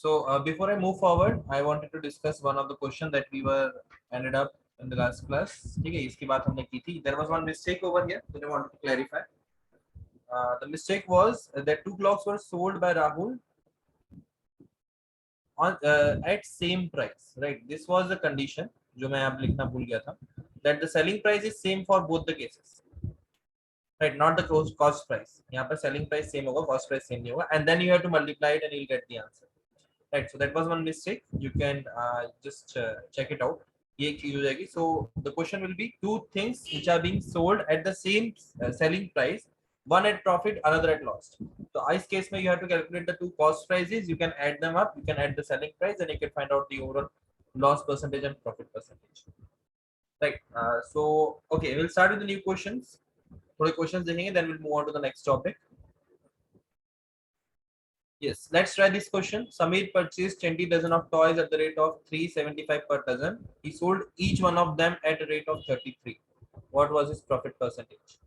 So before I move forward, I wanted to discuss one of the question that we were ended up in the last class. ठीक है, इसकी बात हमने की थी. There was one mistake over here that I wanted to clarify. The mistake was that two clocks were sold by Rahul on at same price, right? This was the condition जो मैं आप लिखना भूल गया था, that the selling price is same for both the cases, right? Not the cost price. यहाँ पर selling price same होगा, cost price same नहीं होगा, and then you have to multiply it and you'll get the answer. Right, so that was one mistake. You can just check it out. ये एक चीज हो जाएगी. So the question will be two things which are being sold at the same selling price, one at profit, another at loss. So इस case में you have to calculate the two cost prices. You can add them up. You can add the selling price, and you can find out the overall loss percentage and profit percentage. Right. So okay, we'll start with the new questions. थोड़े questions देखेंगे, then we'll move on to the next topic. Yes, let's try this question. Samir purchased 20 dozen of toys at the rate of 375 per dozen. He sold each one of them at a rate of 33. What was his profit percentage?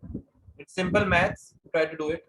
It's simple maths. Try to do it.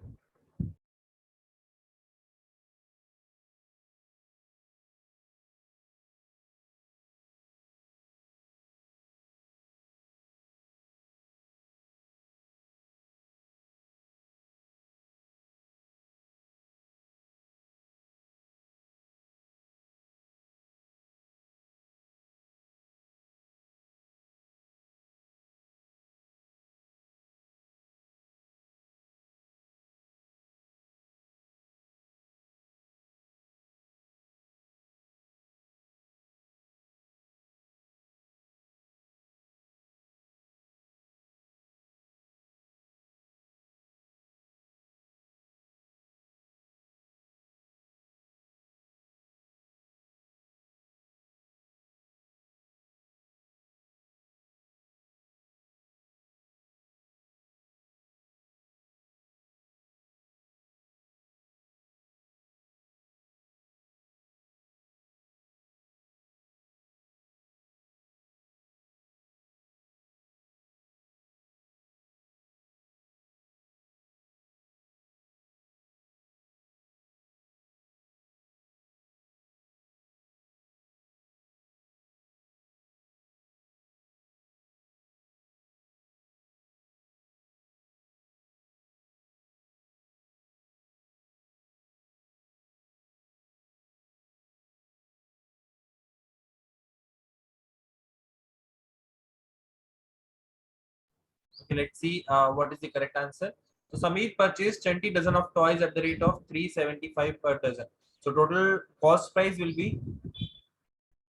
Okay, let's see what is the correct answer. So Samir purchased 20 dozen of toys at the rate of 375 per dozen. So total cost price will be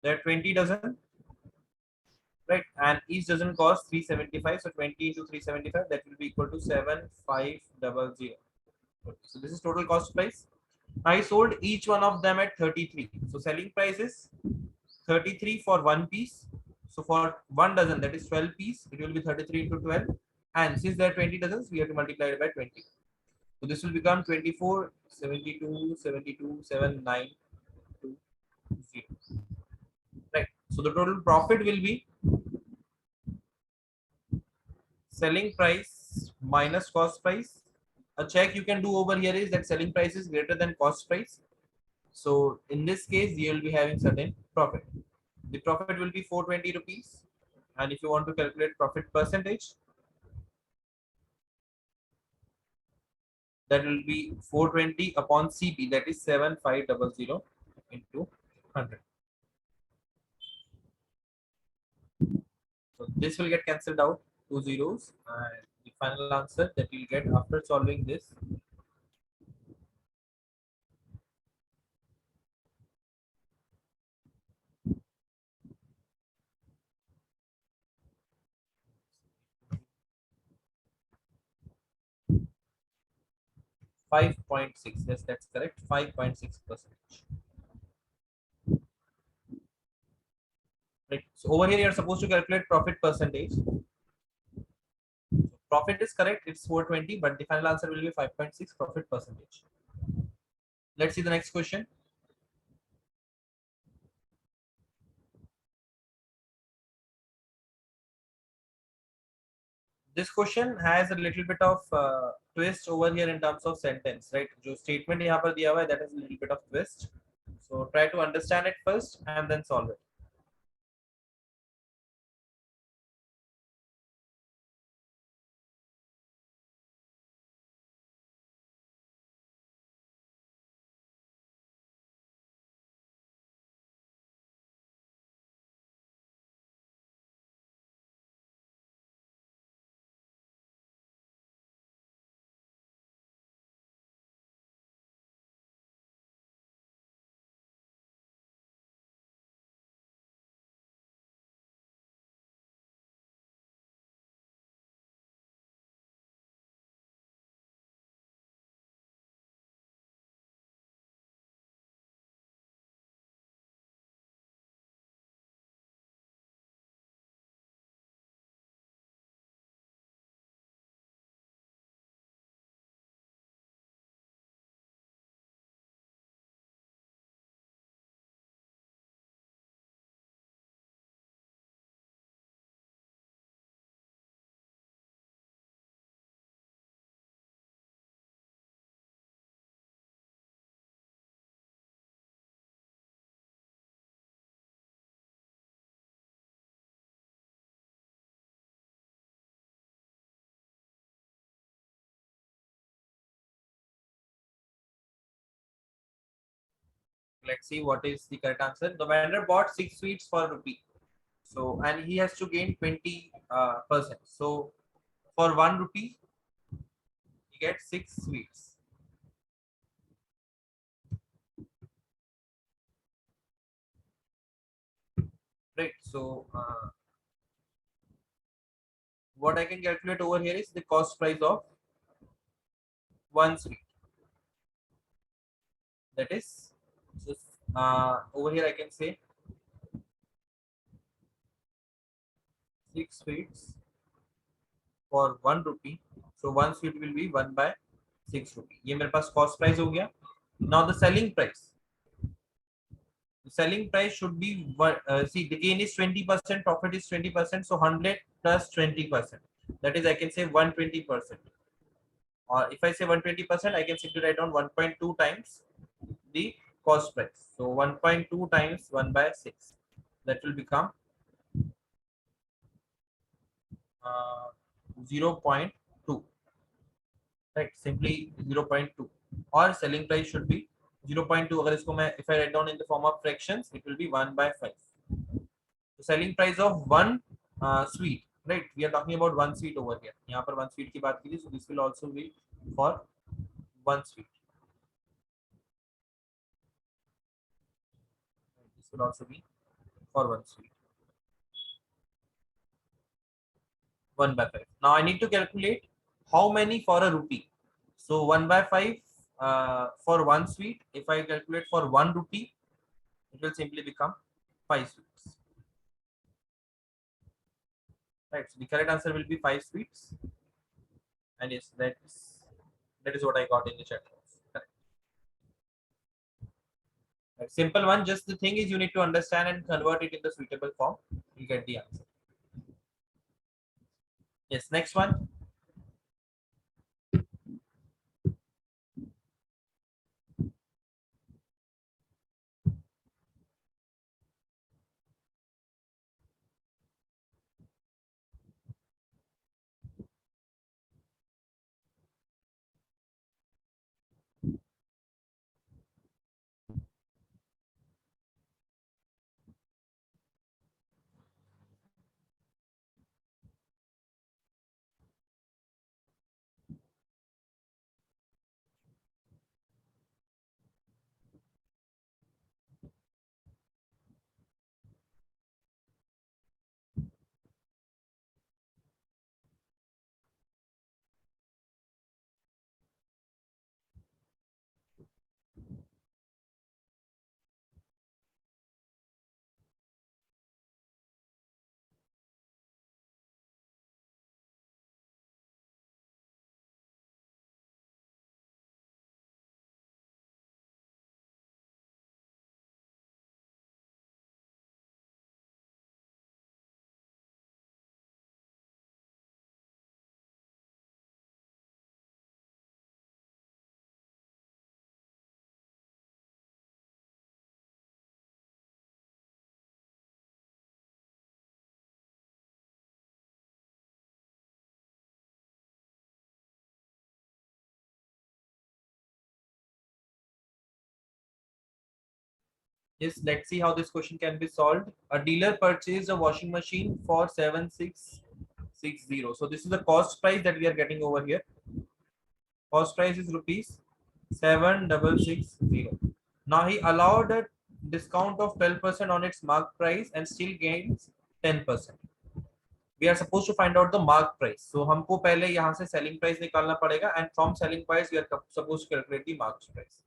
there 20 dozen, right? And each dozen costs 375. So 20 into 375, that will be equal to 7500. Okay, so this is total cost price. I sold each one of them at 33. So selling price is 33 for one piece. So for one dozen, that is 12 piece, it will be 33 into 12. And since there are 20 dozens, we have to multiply it by 20. So this will become 24, 72, 72, 7920. Right. So the total profit will be selling price minus cost price. A check you can do over here is that selling price is greater than cost price. So in this case, you will be having certain profit. The profit will be 420 rupees. And if you want to calculate profit percentage, that will be 420 upon CP, that is 7500 into 100. So this will get cancelled out, two zeros, and the final answer that you'll get after solving this 5.6. Yes, that's correct. 5.6%. Right. So over here, you're supposed to calculate profit percentage. Profit is correct. It's 420, but the final answer will be 5.6 profit percentage. Let's see the next question. This question has a little bit of twist over here in terms of sentence, right? जो statement यहाँ पर दिया हुआ है, that has a little bit of twist. So try to understand it first and then solve it. Let's see what is the correct answer. The vendor bought 6 sweets for a rupee. So and he has to gain 20%. So for 1 rupee, he gets 6 sweets. Right. So what I can calculate over here is the cost price of 1 sweet. That is, so, over here I can say 6 sweets for 1 rupee. So 1 sweet will be 1/6 rupee. ये मेरे पास cost price हो गया. Now the selling price. The selling price should be see the gain is 20%, profit is 20%, so 100 plus 20%. That is, I can say 120%. Or if I say 120%, I can simply write down 1.2 times the cost price. So 1.2 times 1/6. That will become 0.2. Right, simply 0.2. Or selling price should be 0.2. अगर इसको मैं if I write down in the form of fractions, it will be 1/5. The selling price of one sweet, right? We are talking about 1 sweet over here. यहाँ पर 1 sweet की बात की थी, so this will also be for 1 sweet. This will also be for 1 sweet. 1/5. Now I need to calculate how many for a rupee. So 1/5 for 1 sweet. If I calculate for 1 rupee, it will simply become 5 sweets. Right. So the correct answer will be 5 sweets. And yes, that is what I got in the chat box. Correct. Right. Simple one. Just the thing is, you need to understand and convert it in the suitable form. You get the answer. Yes. Next one. Yes, let's see how this question can be solved. A dealer purchased a washing machine for 7660. So this is the cost price that we are getting over here. Cost price is rupees 7660. Now he allowed a discount of 12% on its mark price and still gains 10%. We are supposed to find out the mark price. So हमको पहले यहाँ से selling price निकालना पड़ेगा and from selling price we are supposed to calculate the mark price.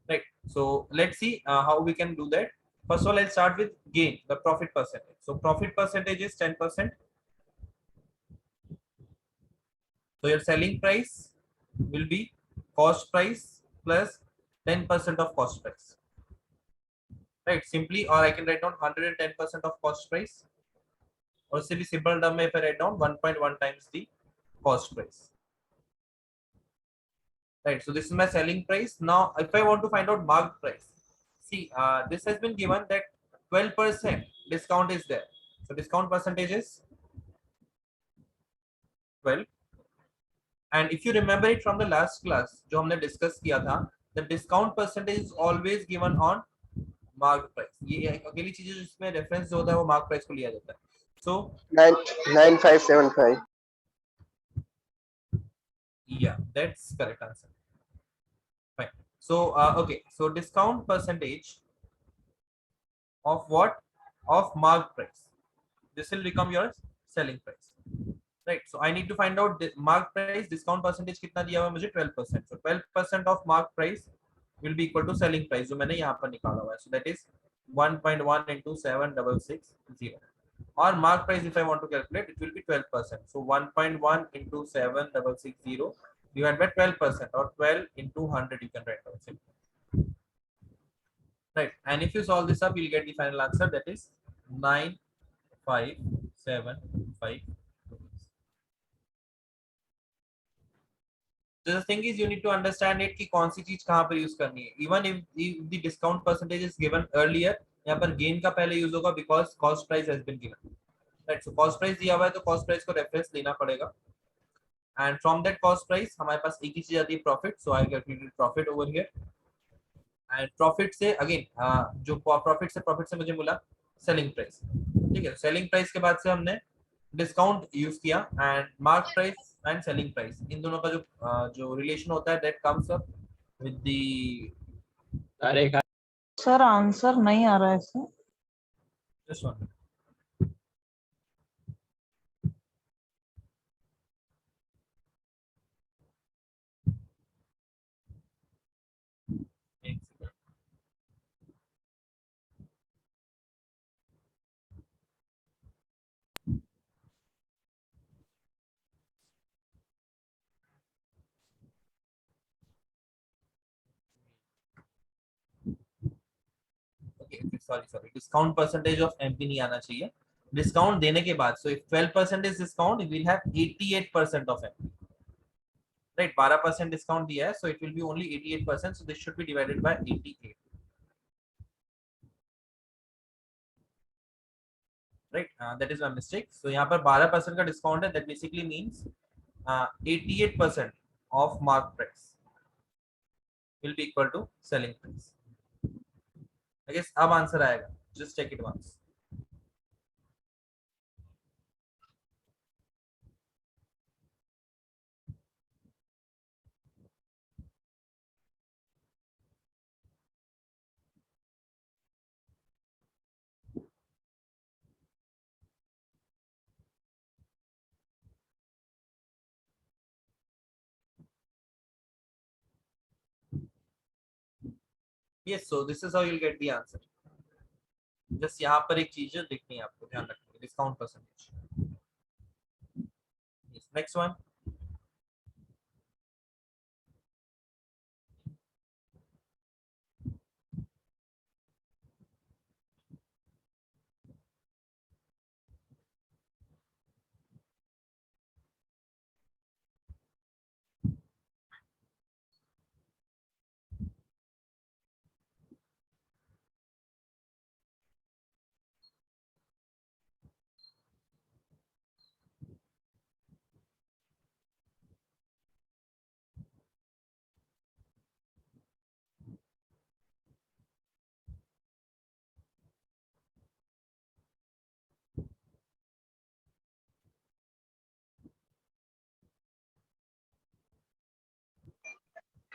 Right. So let's see how we can do that. First of all, I'll start with gain, the profit percentage. So profit percentage is 10%. So your selling price will be cost price plus 10% of cost price. Right. Simply, or I can write down 110% of cost price. Or simply simple term, if I write down 1.1 times the cost price. Right. So this is my selling price. Now, if I want to find out mark price, see, this has been given that 12% discount is there. So discount percentage is 12. And if you remember it from the last class, जो हमने discuss किया था, the discount percentage is always given on mark price. ये अकेली चीज जिसमें reference जो होता है वो mark price को लिया जाता है. So 9575. yeah, that's correct answer. Fine. So okay, so discount percentage of what? Of mark price. This will become your selling price. Right. So I need to find out the mark price. Discount percentage कितना दिया हुआ है मुझे 12%. So 12% of mark price will be equal to selling price जो मैंने यहाँ पर निकाला हुआ है. So that is 1.1 into 7660. Or mark price if I want to calculate, it will be 12%. So 1.1 into 7660 divided by 12%, or 12 into 100 you can write down. Right. And if you solve this up, you'll get the final answer, that is 9575. So the thing is, you need to understand it कि कौन सी चीज कहाँ पर use करनी है. Even if the discount percentage is given earlier, यहाँ पर gain का पहले यूज होगा because cost price has been given. Right. So cost price दिया हुआ है तो cost price को reference लेना पड़ेगा. And from that cost price हमारे पास एक ही चीज आती है profit. So I calculated profit over here. And profit से again जो profit से मुझे मिला selling price. ठीक है. Selling price के बाद से हमने डिस्काउंट यूज किया and mark price and selling price, इन दोनों का जो रिलेशन होता है that comes up with the अरे सर आंसर नहीं आ रहा है sir. This one. Sorry discount percentage of MP नहीं आना चाहिए. डिस्काउंट देने के बाद, so if 12% is discount, we will have 88% of MP. Right. 12% discount दिया है, so it will be only 88%. So this should be divided by 88. Right. That is my mistake. So यहाँ पर 12% का डिस्काउंट है, that basically means 88% of mark price will be equal to selling price. I guess अब answer आएगा. Just check it once. Yes, so this is how you'll get the answer. Just यहाँ पर एक चीज दिखनी है आपको, ध्यान रखिए. Discount percentage. Yes. Next one.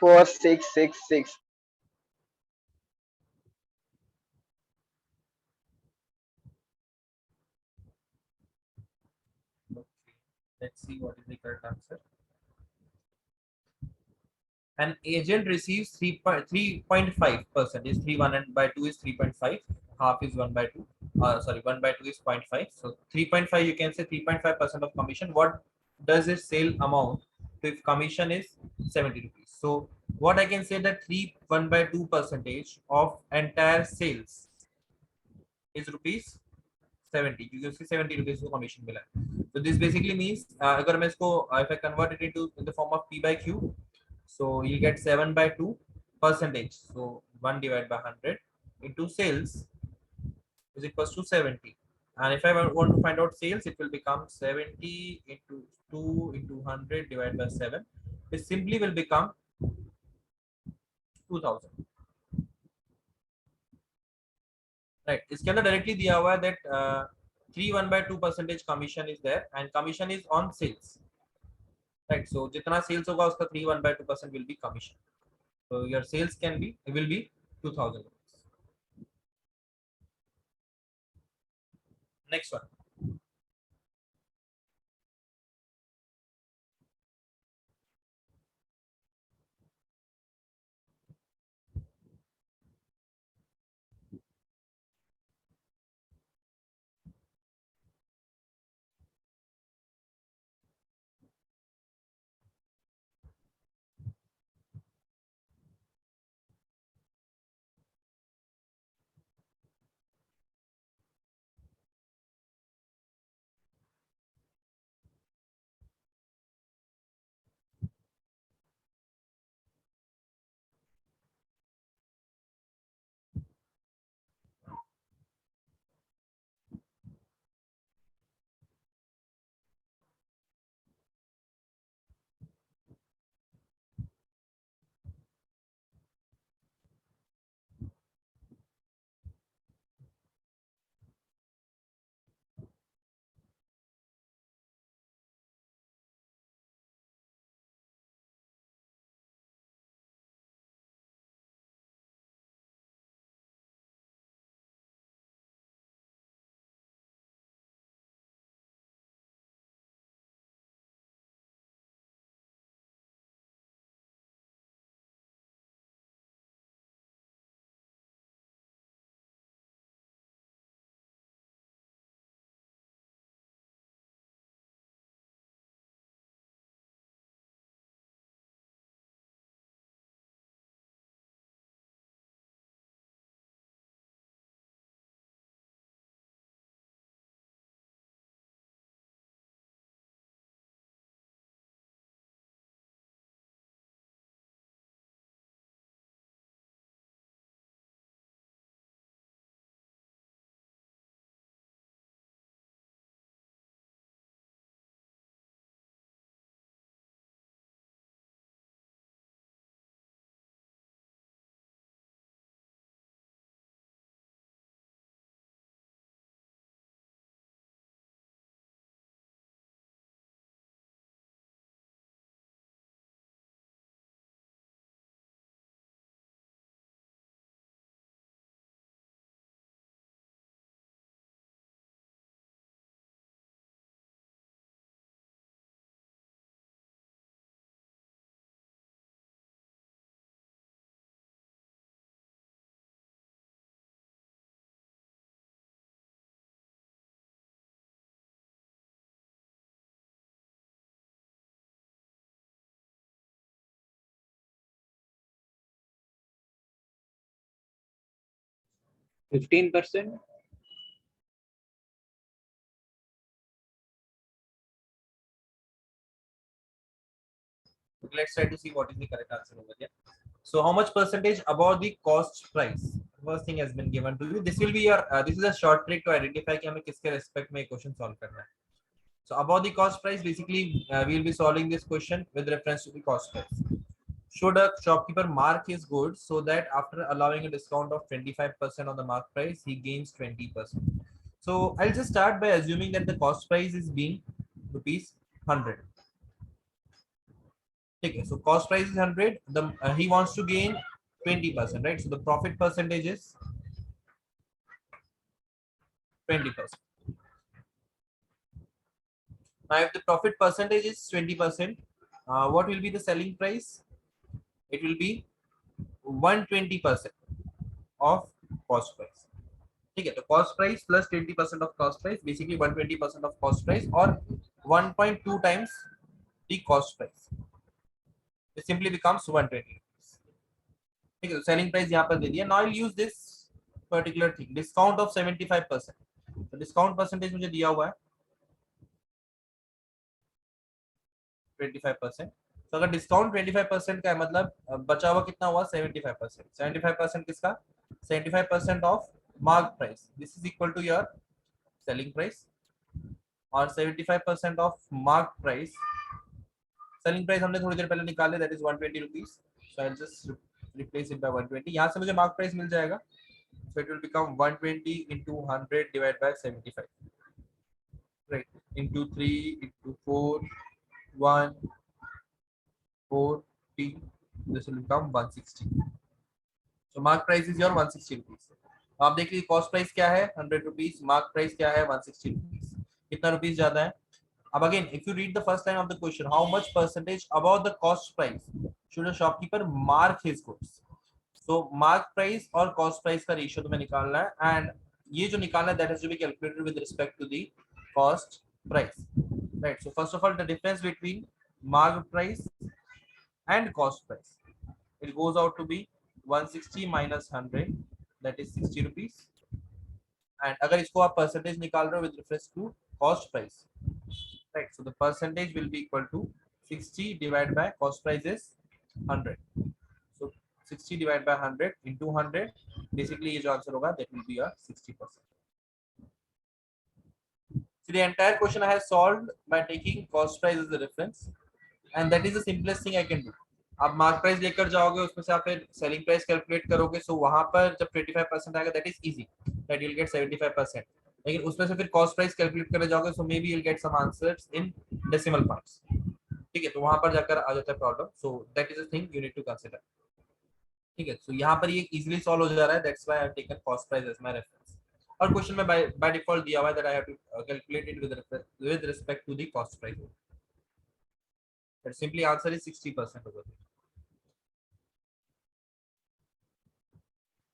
4666. Okay. Let's see what is the correct answer. An agent receives 3.5%. Is 3 1 and by 2 is 3.5. Half is 1 by 2. Sorry, 1 by 2 is 0.5. So 3.5, you can say 3.5% of commission. What does its sale amount if commission is 70 rupees? So what I can say that 3 1 by 2 percentage of entire sales is rupees 70. You can see 70 rupees को commission मिला है. So this basically means अगर मैं इसको if I convert it into in the form of P by Q, so you get 7 by 2 percentage. So 1 divided by 100 into sales is equals to 70. And if I want to find out sales, it will become 70 into 2 into 100 divided by 7. It simply will become 2000. Right. इसके अंदर directly दिया हुआ है that 3 1 by 2 percentage commission is there and commission is on sales. Right. So जितना sales होगा उसका 3 1 by 2% will be commission. So your sales will be 2000. Next one. %15. Let's try to see what is the correct answer over there. So how much percentage above the cost price? First thing has been given to you. This will be your this is a short trick to identify कि हमें किसके respect में question solve करना है. So above the cost price, basically we will be solving this question with reference to the cost price. Should a shopkeeper mark his goods so that after allowing a discount of 25% on the mark price, he gains 20%? So I'll just start by assuming that the cost price is being rupees 100. ठीक है, so cost price is 100, the he wants to gain 20%, right? So the profit percentage is 20%. Now if the profit percentage is 20%, what will be the selling price? It will be 120% of cost price. ठीक है, तो cost price plus 20% of cost price, basically 120% of cost price, or 1.2 times the cost price. It simply becomes 120. ठीक है, तो selling price यहाँ पर दे दिया. Now I use this particular thing, discount of 75%. तो डिस्काउंट परसेंटेज मुझे दिया हुआ है 25%. तो अगर डिस्काउंट 25% का है, मतलब बचा हुआ कितना हुआ 75%. 75% किसका? 75% of mark price. This is equal to your selling price, और 75% of mark price, selling price हमने थोड़ी देर पहले निकाले, that is 120 rupees. So I just replace it by 120. यहाँ से मुझे मार्क प्राइस मिल जाएगा. So it will become 120 into 100 divided by 75, right? Into 3 into 4, 1, 40. This will become 160. So mark price is your 160 rupees. आप देख लीजिए कॉस्ट प्राइस क्या है 100 rupees, mark price क्या है 160 रुपीज. कितना रुपीज ज्यादा है? अब again if you read the first line of the question, how much percentage about the cost price should a shopkeeper mark his goods. So mark price और cost price का ratio तुम्हें निकालना है, and ये जो निकालना है that has to be calculated with respect to the cost price, right? So first of all the difference between mark price and cost price, it goes out to be 160 minus 100, that is 60 rupees. And अगर इसको आप percentage निकाल रहे हो with reference to cost price, right? So the percentage will be equal to 60 divided by cost price is 100. So 60 divided by 100 into 100, basically ये जो answer होगा that will be a 60%. So the entire question I have solved by taking cost price as a reference, and that is the simplest thing I can do. आप mark price लेकर जाओगे, उसमें से आप फिर सेलिंग प्राइस कैलकुलेट करोगे. सो वहां पर जब 25% आएगा that is easy, that you will gate 75%. लेकिन उसमें से फिर कॉस्ट प्राइस कैलकुलेट करने जाओगे, so maybe you will get some answers in decimal points. ठीक है, तो वहां पर जाकर आ जाता है problem. So that is a thing you need to consider. ठीक है, सो यहाँ पर ये इजीली सॉल्व हो जा रहा है, that's why I have taken cost price as my reference. और क्वेश्चन में बाय डिफॉल्ट दिया हुआ है that I have to calculate it with respect to the cost price. That simply answer is 60% over there.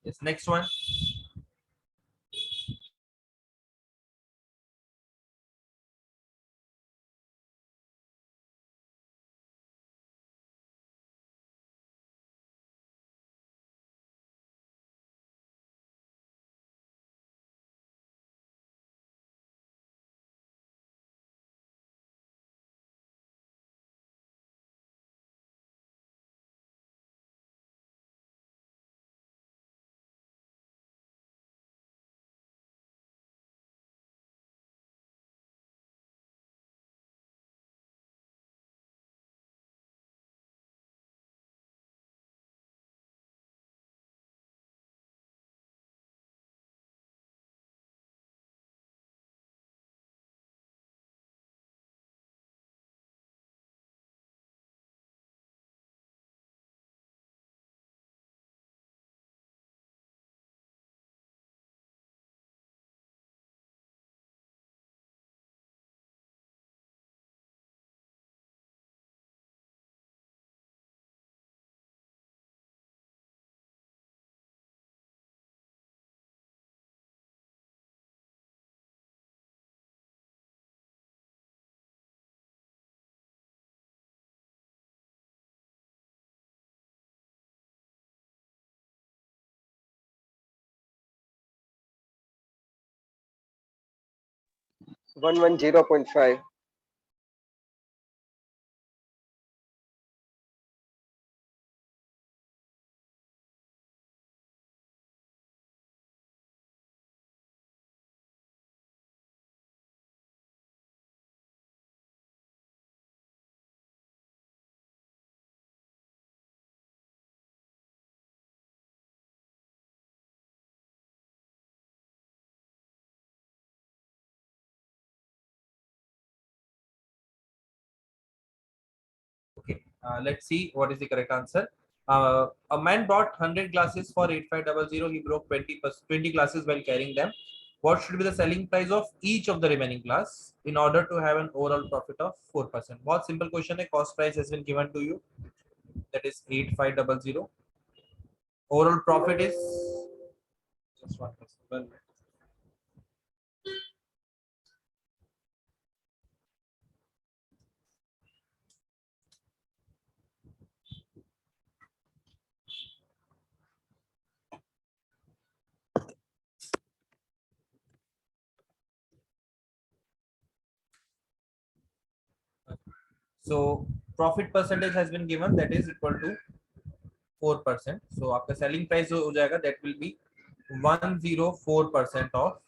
Yes, next one. One one 0.5. Let's see what is the correct answer. A man bought 100 glasses for 8500. He broke 20 glasses while carrying them. What should be the selling price of each of the remaining glass in order to have an overall profit of 4%? What simple question. A cost price has been given to you. That is 8500. Overall profit is just 1%. Well, so profit percentage has been given, that is equal to 4%. So आपका selling price जो हो जाएगा that will be 104% of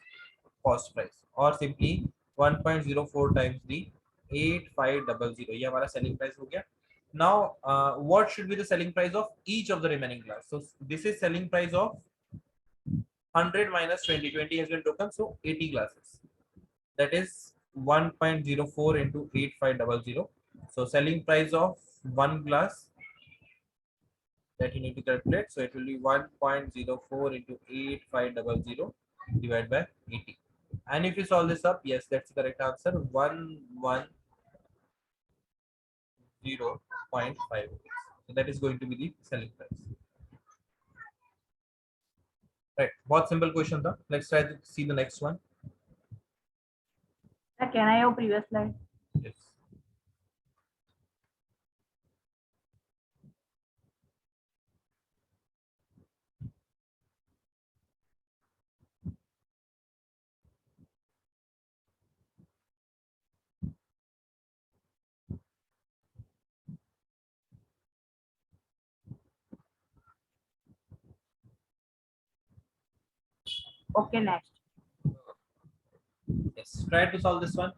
cost price or simply 1.04 times the 8500. ये हमारा selling price हो गया. Now what should be the selling price of each of the remaining glass? So this is selling price of 100 minus 20. 20 has been broken, so 80 glasses. That is 1.04 into 8500. So selling price of one glass that you need to calculate. So it will be 1.04 into 8500 divided by 80. And if you solve this up, yes, that's the correct answer. 110.5 rupees. So that is going to be the selling price. Right. What simple question tha. Let's try to see the next one. Can I have previous slide? Yes. Okay, next. Yes. Try to solve this one.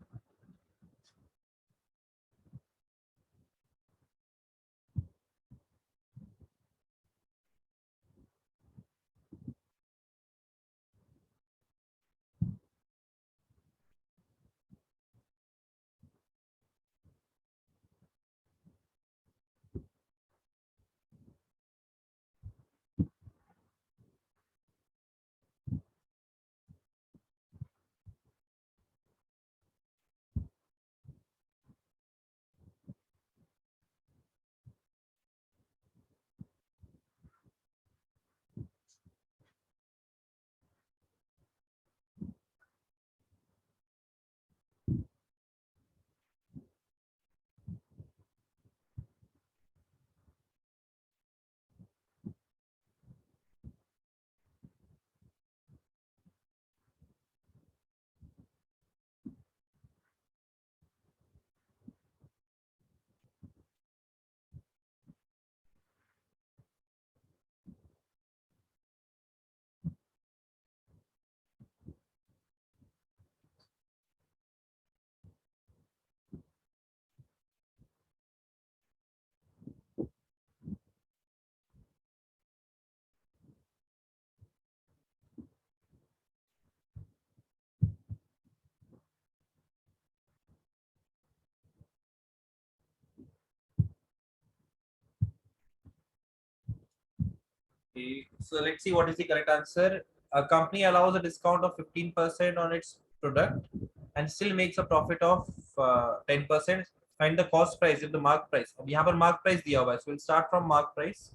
Okay, so let's see what is the correct answer. A company allows a discount of 15% on its product and still makes a profit of 10%. Find the cost price if the mark price. अब यहाँ पर mark price दिया हुआ है. So we'll start from mark price.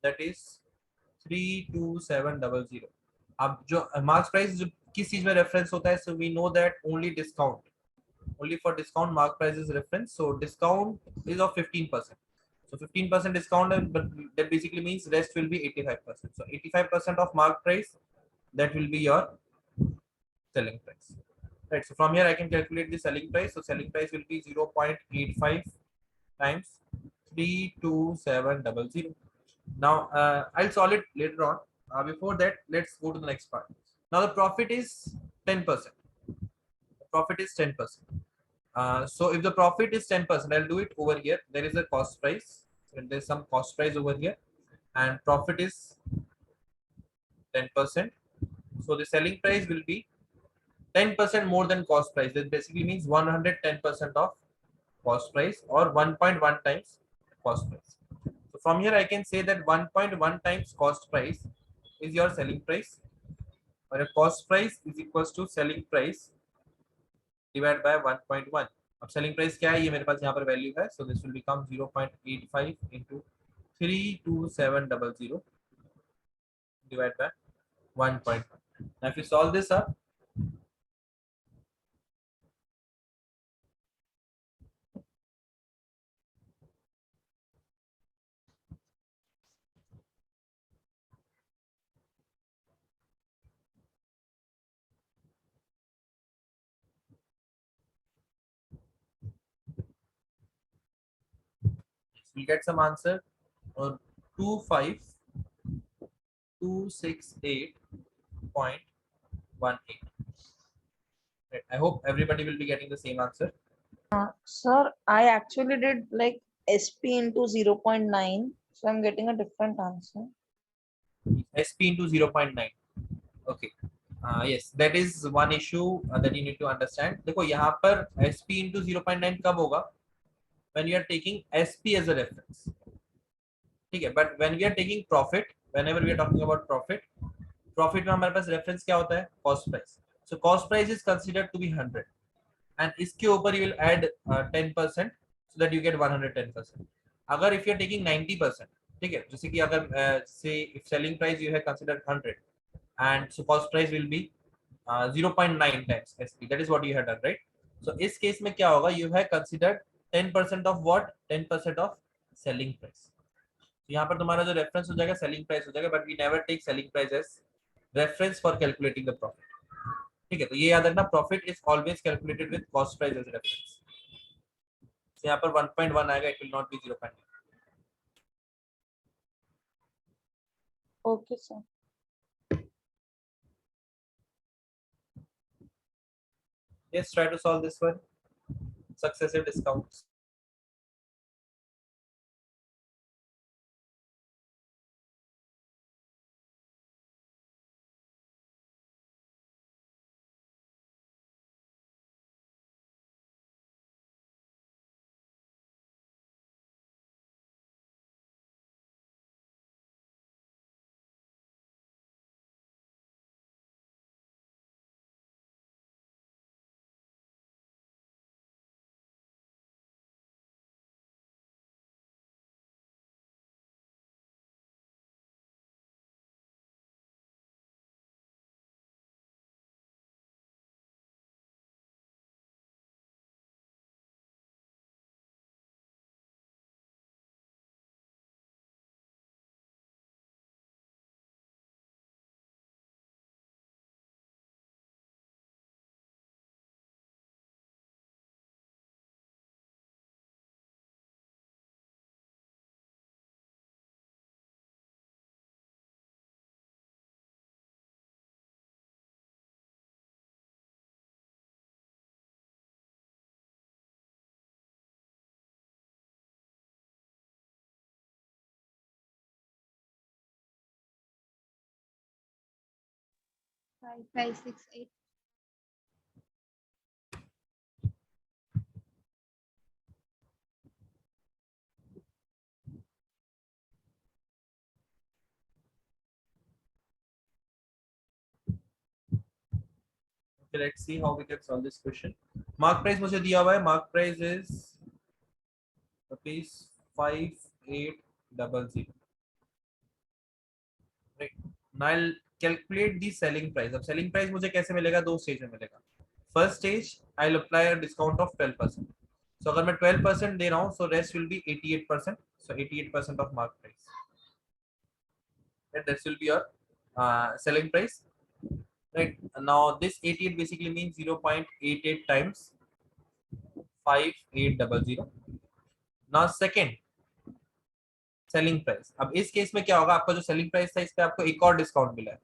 That is 32700. अब जो mark price जो किस चीज में reference होता है? So we know that only discount. Only for discount mark price is reference. So discount is of 15%. So 15% discount, but that basically means rest will be 85%. So 85% of mark price, that will be your selling price. Right. So from here I can calculate the selling price. So selling price will be 0.85 times 32700. Now I'll solve it later on. Before that, let's go to the next part. Now the profit is 10%. The profit is 10%. So if the profit is 10%, I'll do it over here. There is a cost price, and there's some cost price over here, and profit is 10%. So the selling price will be 10% more than cost price. That basically means 110% of cost price or 1.1 times cost price. So from here I can say that 1.1 times cost price is your selling price, or a cost price is equals to selling price divided by 1.1. अब selling price क्या है, ये मेरे पास यहाँ पर value है, so this will become 0.85 into 32700 divided by 1.1. Now if you solve this up, we'll get some answer, 25268.18. Right. I hope everybody will be getting the same answer. Sir, I actually did like SP into 0.9, so I'm getting a different answer. SP into 0.9. Okay. Yes, that is one issue that you need to understand. देखो यहाँ पर SP into 0.9 कब होगा? When you are taking SP as a reference. ठीक है, but when we are taking profit, whenever we are talking about profit में हमारे पास reference क्या होता है? Cost price. So cost price is considered to be 100, and इसके ऊपर you will add 10% so that you get 110%. अगर if you are taking 90%, ठीक है, जैसे कि अगर say if selling price you have considered 100 and so cost price will be 0.9 times SP. That is what you have done, right? So इस case में क्या होगा? You have considered 10% of what? 10% of selling price. तो यहाँ पर तुम्हारा जो reference हो जाएगा सेलिंग प्राइस हो जाएगा, but we never take selling price as reference for calculating the profit. ठीक है, तो ये याद रखना, profit is always calculated with cost price as reference. यहाँ पर 1.1 आएगा, it will not be 0.9. Okay, sir. Yes, try to solve this one. Successive discounts. Five, five, 6, 8. Okay, let's see how we can solve this question. Mark price मुझे दिया हुआ है. Mark price is rupees 5800. Right. Now I'll calculate the selling price. अब selling price मुझे कैसे मिलेगा? दो stage में मिलेगा. First stage I'll apply a discount of 12%. So अगर मैं 12% दे रहा हूँ, so rest will be 88%. So 88% of mark price. And that will be your selling price. Right. Now this 88 basically means 0.88 times 5800. Now second selling price. अब इस case में क्या होगा? आपका जो सेलिंग प्राइस था, इस पे आपको एक और डिस्काउंट मिला है,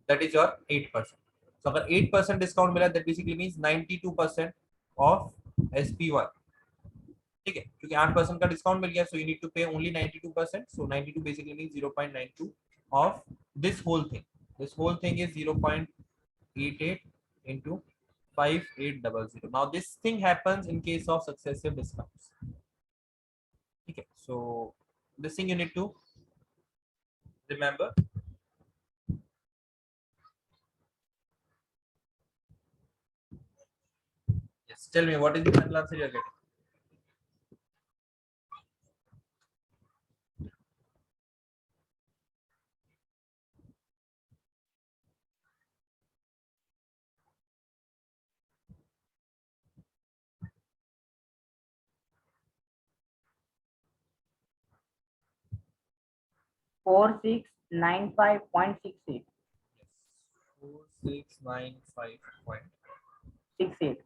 दैट इज योर 8%. तो अगर 8% डिस्काउंट मिला, that basically means 92% of SP1. ठीक है, क्योंकि 8% का डिस्काउंट मिल गया, so you need to pay only 92%. So 92 basically means 0.92 of this whole thing. This whole thing is 0.88 into 5800. Now this thing happens in case of successive discounts. ठीक है, so this thing you need to remember. Yes, tell me what is the final answer you are getting. 4695.68. Yes, 4695. 68.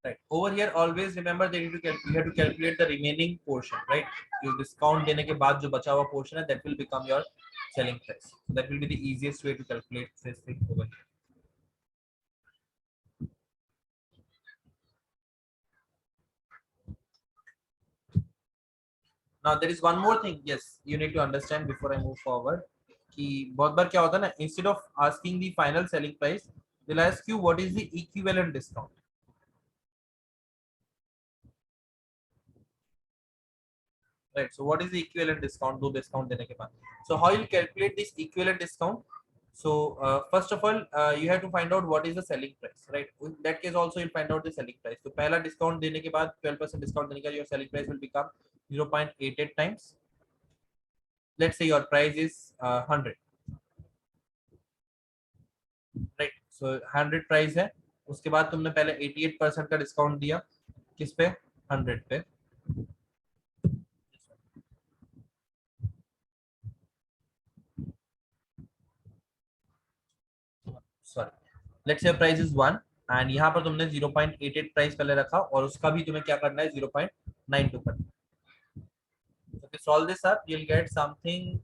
Right. Over here, always remember that you have to calculate the remaining portion, right? You discount देने के बाद जो बचा हुआ portion है, that will become your selling price. So that will be the easiest way to calculate this thing over here. Now there is one more thing. Yes, you need to understand before I move forward. कि बहुत बार क्या होता है ना, instead of asking the final selling price, they'll ask you what is the equivalent discount. Right. So what is the equivalent discount? दो discount देने के बाद. So how you calculate this equivalent discount? So first of all, you have to find out what is the selling price, right? In that case also you'll find out the selling price. So पहला discount देने के बाद 12% discount देने का your selling price will become 0.88 times. Let's say your price is 100, right? So 100 price है, उसके बाद तुमने पहले 88% का डिस्काउंट दिया किस पे, 100 पे. Sorry, let's say price is 1 and यहाँ पर तुमने 0.88 प्राइस पहले रखा और उसका भी तुम्हें क्या करना है, 0.92 करना है. Okay, solve this up, you'll get something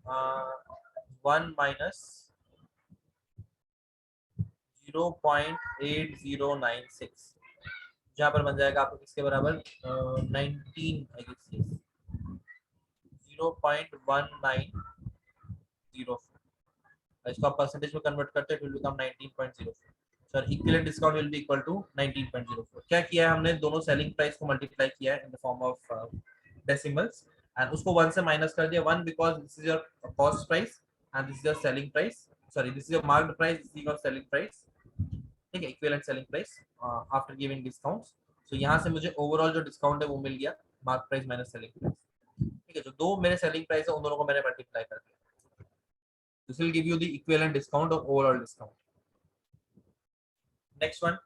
1 minus 0.8096, जहाँ पर बन जाएगा आपको किसके बराबर, 19 आई गेस, 0.1904. इसको आप परसेंटेज में कन्वर्ट करते हैं, it will become 19.04. Sir equivalent discount will be equal to 19.04. क्या किया है हमने, दोनों सेलिंग प्राइस को मल्टीप्लाई किया है in the form of decimals and उसको 1 से माइनस कर दिया. 1 because this is your cost price and this is your selling price, sorry this is your marked price, this is your selling price. ठीक है, equivalent selling price after giving discounts. So यहाँ से मुझे overall जो discount है वो मिल गया, mark price minus selling price. ठीक है, जो दो मेरे सेलिंग प्राइस है उन दोनों को मैंने मल्टीप्लाई कर दिया. This will give you the equivalent discount or overall discount. Next one.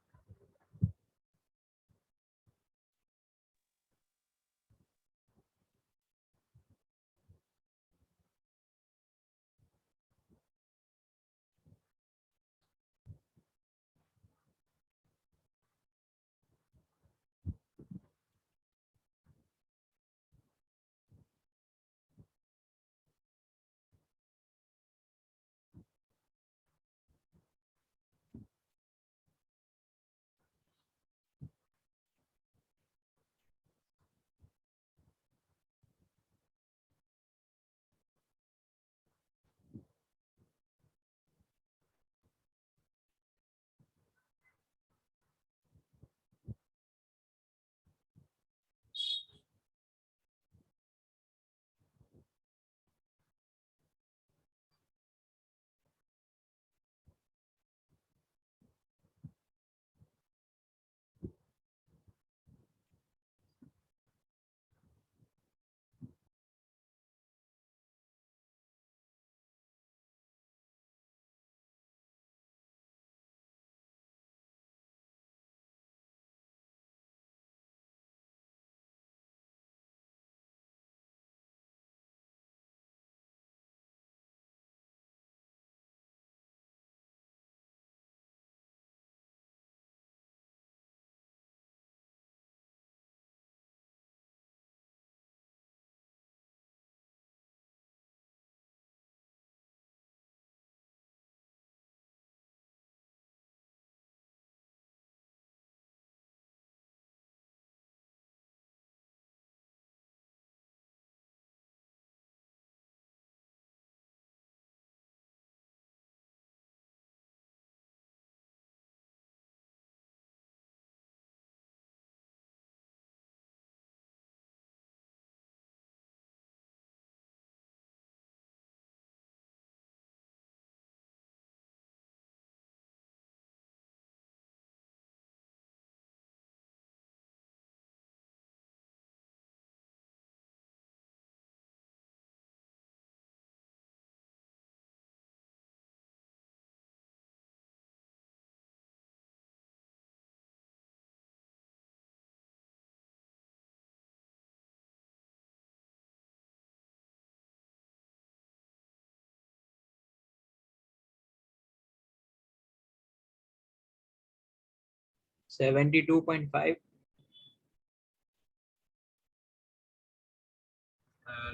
72.5.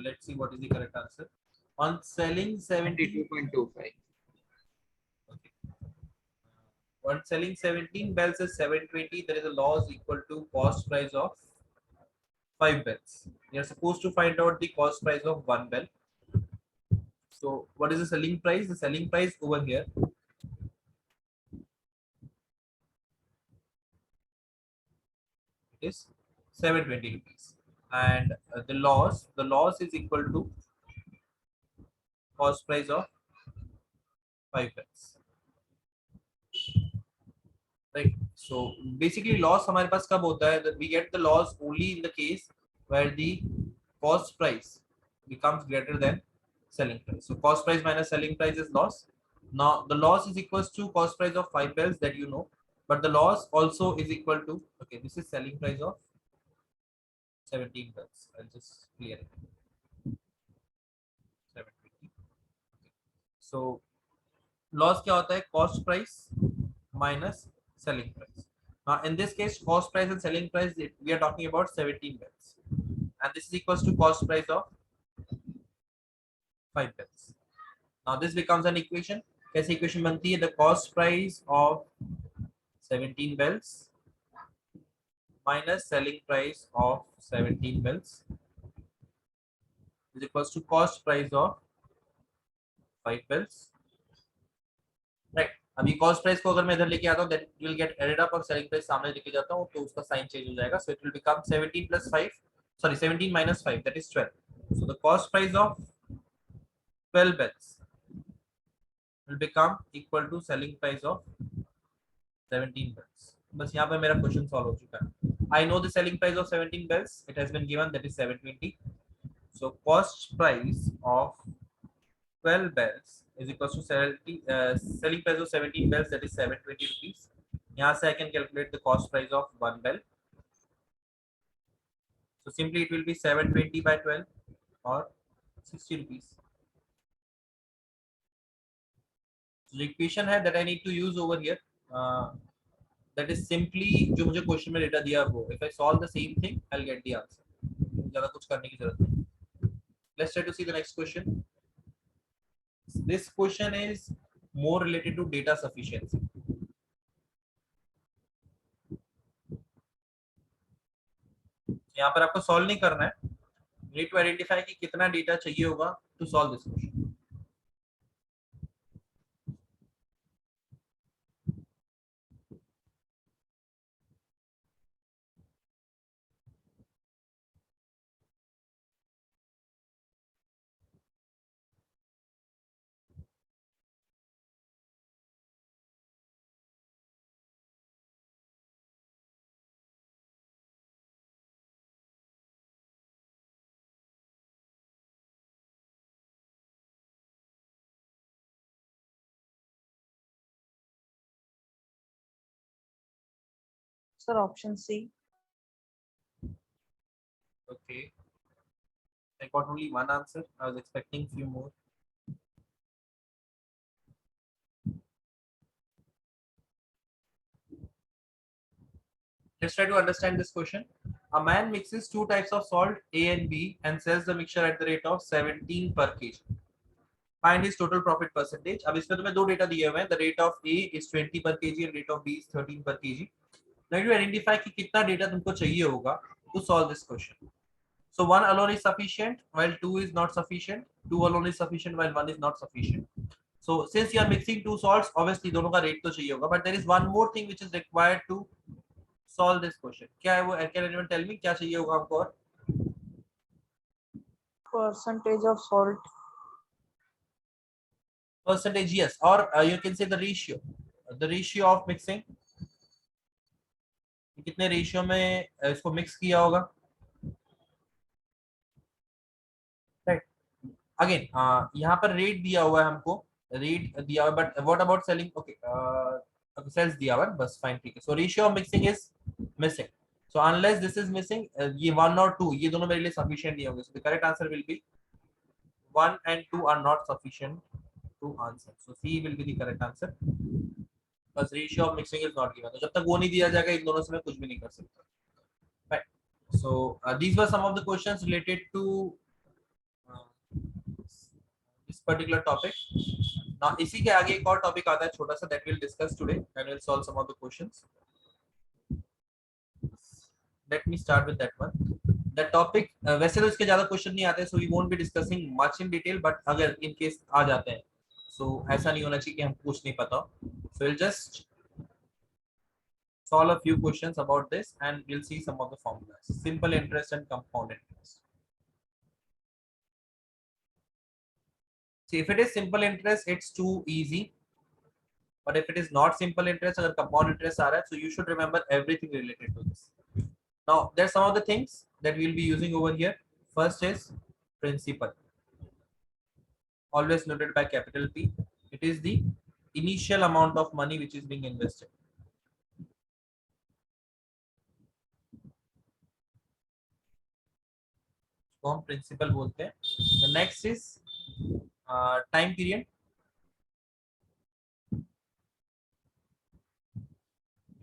Let's see what is the correct answer. On selling 70, 72.25. okay. On selling 17 bells is 720, there is a loss equal to cost price of 5 bells. You are supposed to find out the cost price of 1 bell. So what is the selling price? The selling price over here is 720 rupees. And the loss is equal to cost price of 5 bells. Right. So basically loss हमारे पास कब होता है? That we get the loss only in the case where the cost price becomes greater than selling price. So cost price minus selling price is loss. Now the loss is equals to cost price of 5 bells, that you know, but the loss also is equal to, okay, this is selling price of 17 bells. I'll just clear it. 720. So loss क्या होता है? Cost price minus selling price. Now in this case, cost price and selling price, we are talking about 17 bells, and this is equals to cost price of 5 bells. Now this becomes an equation. कैसे equation बनती है? The cost price of 17 bells minus selling price of 17 bells is equals to cost price of 5 bells. Right. अभी cost price को अगर मैं इधर लेके आता हूं, that will get added up, और सेलिंग प्राइस सामने लेके जाता हूं तो उसका साइन चेंज हो जाएगा. सो it will become 17 plus 5, sorry 17 minus 5, that is 12. So the cost price of 12 bells will become equal to selling price of 17 bells. बस यहाँ पे मेरा क्वेश्चन सॉल्व हो चुका है. I know the selling price of 17 bells, it has been given, that is 720. So cost price of 12 bells is equals to selling price of 17 bells, that is 720 rupees. यहाँ से I can calculate the cost price of 1 bell. So simply it will be 720 by 12 or 60 rupees. So the equation है that I need to use over here, that is simply जो मुझे question में data दिया वो, if I solve the same thing I'll get the answer. ज़्यादा कुछ करने की जरूरत नहीं. Let's try to see the next question. This question is more related to data sufficiency. यहाँ पर आपको सॉल्व नहीं करना है, नीड टू आइडेंटिफाई कि कितना डेटा चाहिए होगा to solve this question. Sir, option C. Okay, I got only one answer. I was expecting few more. Let's try to understand this question. A man mixes two types of salt, A and B, and sells the mixture at the rate of 17 per kg. Find his total profit percentage. अब इसमें तुम्हें दो data दिए हुए हैं. The rate of A is 20 per kg and rate of B is 13 per kg. Now you identify कि कितना data तुमको चाहिए होगा to solve this question. So 1 alone is sufficient while 2 is not sufficient. 2 alone is sufficient while 1 is not sufficient. So since you are mixing two salts, obviously दोनों का rate तो चाहिए होगा. But there is one more thing which is required to solve this question. क्या है वो? Can anyone tell me क्या चाहिए होगा हमको? और Percentage of salt. percentage, yes, or you can say the ratio of mixing. कितने रेशियो में इसको मिक्स किया होगा? राइट. अगेन यहाँ पर रेट दिया हुआ है हमको, रेट दिया हुआ, but what about selling? Okay, sales दिया हुआ है बस, फाइन, ठीक है. So ratio of mixing is missing. So unless this is missing, ये 1 और 2 ये दोनों मेरे लिए सफिशिएंट नहीं होंगे. So the correct answer will be 1 and 2 are not sufficient to answer. So C will be the correct answer. बस ratio of mixing is not given, तो जब तक वो नहीं दिया जाएगा इन दोनों से मैं कुछ भी नहीं कर सकता, right. So these were some of the questions related to this particular topic. Now इसी के आगे एक और टॉपिक आता है छोटा सा, that will discuss today and will solve some of the questions. Let me start with that one. That topic वैसे तो इसके ज्यादा क्वेश्चन नहीं आते, so we won't be discussing much in detail, but अगर इन केस आ जाते हैं सो ऐसा नहीं होना चाहिए कि हम कुछ नहीं पता हो। So will just solve a few questions about this and we'll see some of the formulas. Simple interest and compound interest. See, if it is simple interest, it's too easy. But if it is not simple interest, agar compound interest aa raha hai, so you should remember everything related to this. Now, there's some of the things that we'll be using over here. First is principal. Always noted by capital P. It is the initial amount of money which is being invested. को हम principal बोलते हैं। Next is time period,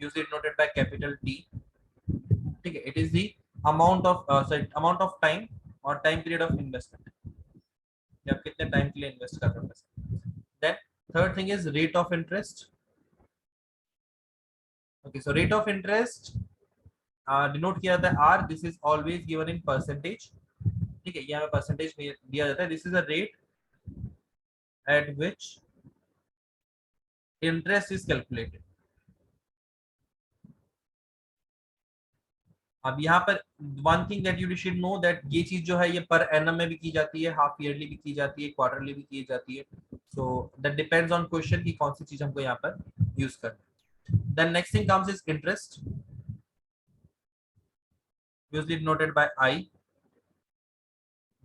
use it noted by capital T, ठीक है। It is the amount of amount of time और time period of investment, आप कितने time के लिए इन्वेस्ट कर रहे हो। Then third thing is rate of interest. Okay, so rate of interest denote किया जाता है R, this is always given in percentage, ठीक है, यहाँ परसेंटेज दिया जाता है। This is a rate at which interest is calculated. अब यहाँ पर one thing that you should know that ये चीज जो है ये पर एनम में भी की जाती है, हाफ ईयरली भी की जाती है, क्वार्टरली भी की जाती है। So that depends on question की कौन सी चीज हमको यहाँ पर यूज करना है। Then next thing comes is interest, usually noted by I.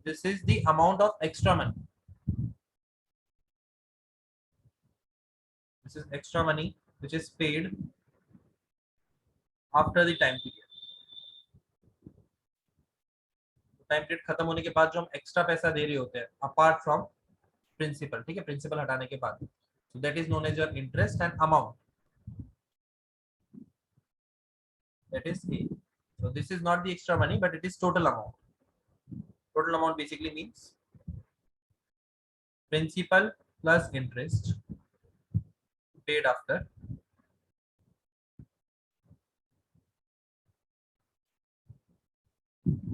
This is the amount of extra money, this is extra money which is paid after the time period. Time period खत्म होने के बाद जो हम extra पैसा दे रहे होते हैं अपार्ट फ्रॉम प्रिंसिपल, ठीक है, प्रिंसिपल हटाने के बाद, so that is known as your interest and amount, that is A. So this is not the extra money but it is total amount. Total amount basically means principal plus interest paid after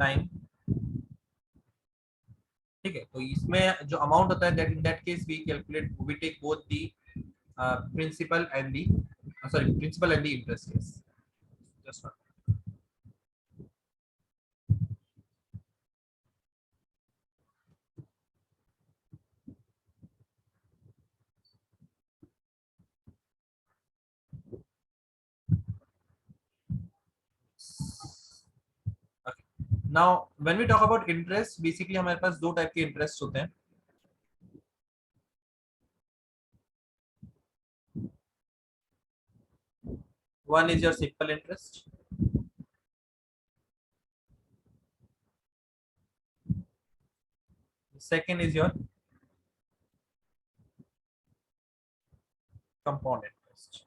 time, ठीक है। तो इसमें जो amount होता है that in that case we calculate, we take both the principal and the principal and the interest case. Just one, now when we talk about interest, basically हमारे पास दो टाइप के इंटरेस्ट होते हैं। One is your simple interest, second is your compound interest.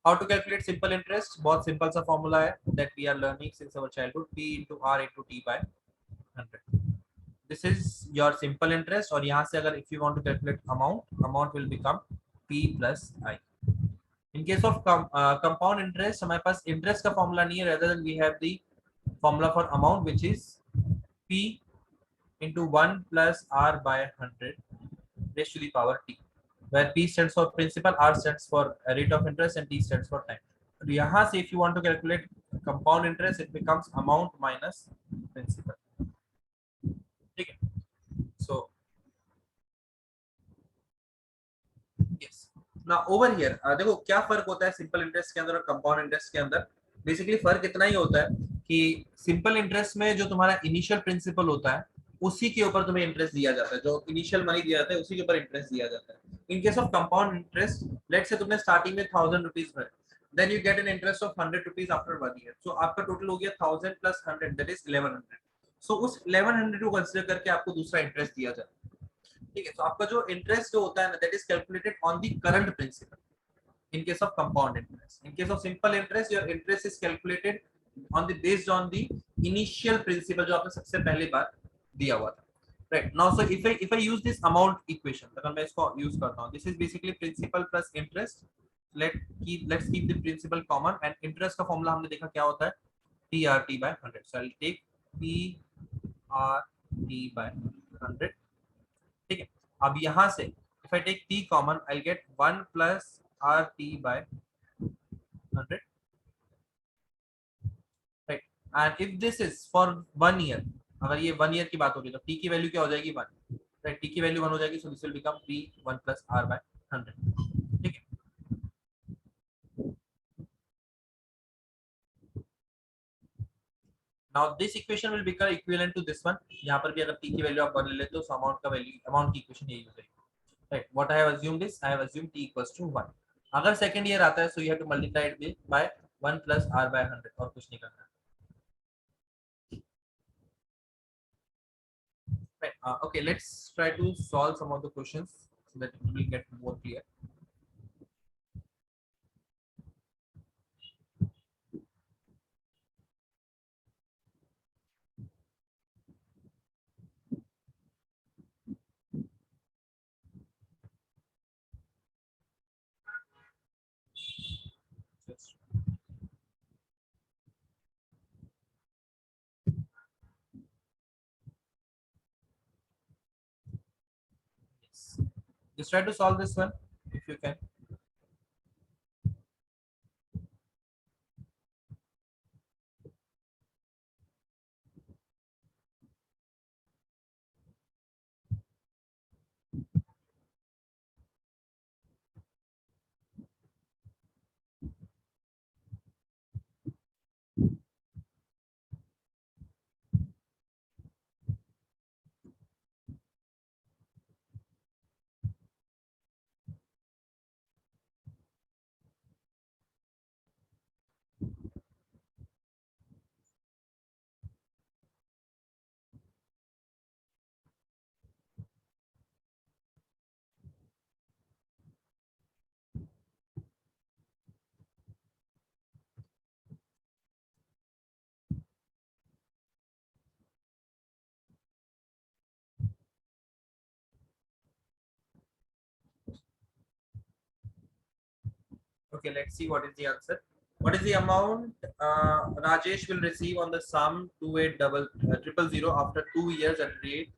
How to calculate simple interest? बहुत simple सा formula है that we are learning since our childhood, P into R into T by 100. This is your simple interest और यहाँ से अगर if you want to calculate amount will become P plus I. In case of compound interest हमारे पास interest का formula नहीं है, rather than we have the formula for amount which is P into 1 plus R by 100 raised to the power T, where P stands for principal, R stands for rate of interest and T stands for time. So यहाँ से if you want to calculate compound interest, it becomes amount minus principal, ठीक है। So yes, now over here देखो क्या फर्क होता है simple interest के अंदर और कंपाउंड इंटरेस्ट के अंदर। बेसिकली फर्क इतना ही होता है कि सिंपल इंटरेस्ट में जो तुम्हारा इनिशियल प्रिंसिपल होता है उसी के ऊपर तुम्हें इंटरेस्ट दिया जाता है, जो इनिशियल मनी दिया जाता है उसी के ऊपर इंटरेस्ट दिया जाता है। In case of compound interest, let's say तुमने स्टार्टिंग में 1000 रुपीज भरे, then you get an interest of 100 rupees after 1 year, so आपका टोटल हो गया 1000 प्लस 100 दैट इज 1100। सो उस 1100 को कंसीडर करके आपको दूसरा इंटरेस्ट दिया जाता है। ठीक है, तो आपका जो इंटरेस्ट जो होता है ना, that is calculated on the current principal in case of compound interest. In case of simple interest, your interest is calculated on the based on the initial principal जो आपने सबसे पहली बार दिया हुआ था. Right now, so if I use this amount equation, अगर मैं इसको use करता हूँ, this is basically principal plus interest. Let's keep the principal common and interest का formula हमने देखा क्या होता है, TRT by 100. So I'll take TRT by 100. ठीक है, अब यहाँ से if I take t common, I'll get 1 plus RT by 100, right? And if this is for 1 year, अगर ये 1 year की बात हो रही है तो t की वैल्यू क्या हो जाएगी 1, right? t की वैल्यू 1 हो जाएगी, so this will become t 1 plus r by 100. ठीक है, now this equation will become equivalent to this one. यहाँ पर भी अगर t की वैल्यू आप 1 ले लेते हो तो अमाउंट का वैल्यू, अमाउंट की इक्वेशन यही हो जाएगी, right? What I have assumed is I have assumed t equals to 1. अगर सेकंड ईयर आता है so you have to multiply it with by 1 plus r by 100, और कुछ नहीं करना है. Right. Okay, let's try to solve some of the questions so that it will get more clear. Just yes. Just try to solve this one if you can. Okay, let's see what is the answer. What is the amount Rajesh will receive on the sum 280000 after 2 years at rate?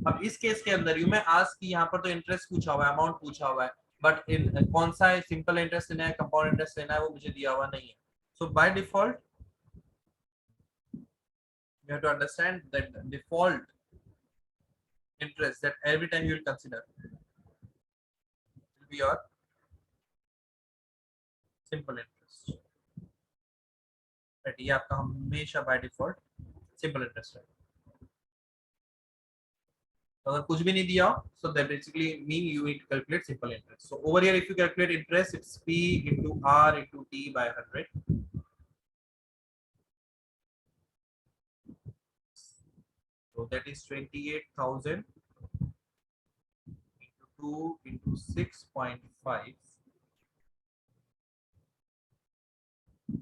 अब इस case के अंदर you मैं आज की यहाँ पर तो इंटरेस्ट पूछा हुआ है, अमाउंट पूछा हुआ है, बट इन कौन सा है, सिंपल इंटरेस्ट लेना है, कंपाउंड इंटरेस्ट लेना है, वो मुझे दिया हुआ नहीं है. So by default you have to understand that the default interest that every time you will consider will be your simple interest, right? ये आपका हमेशा बाय डिफॉल्ट सिंपल इंटरेस्ट है. अगर कुछ भी नहीं दिया so that basically mean you need to calculate simple interest. So over here if you calculate interest, it's p into r into t by 100. So that is 28,000 into 2 into 6.5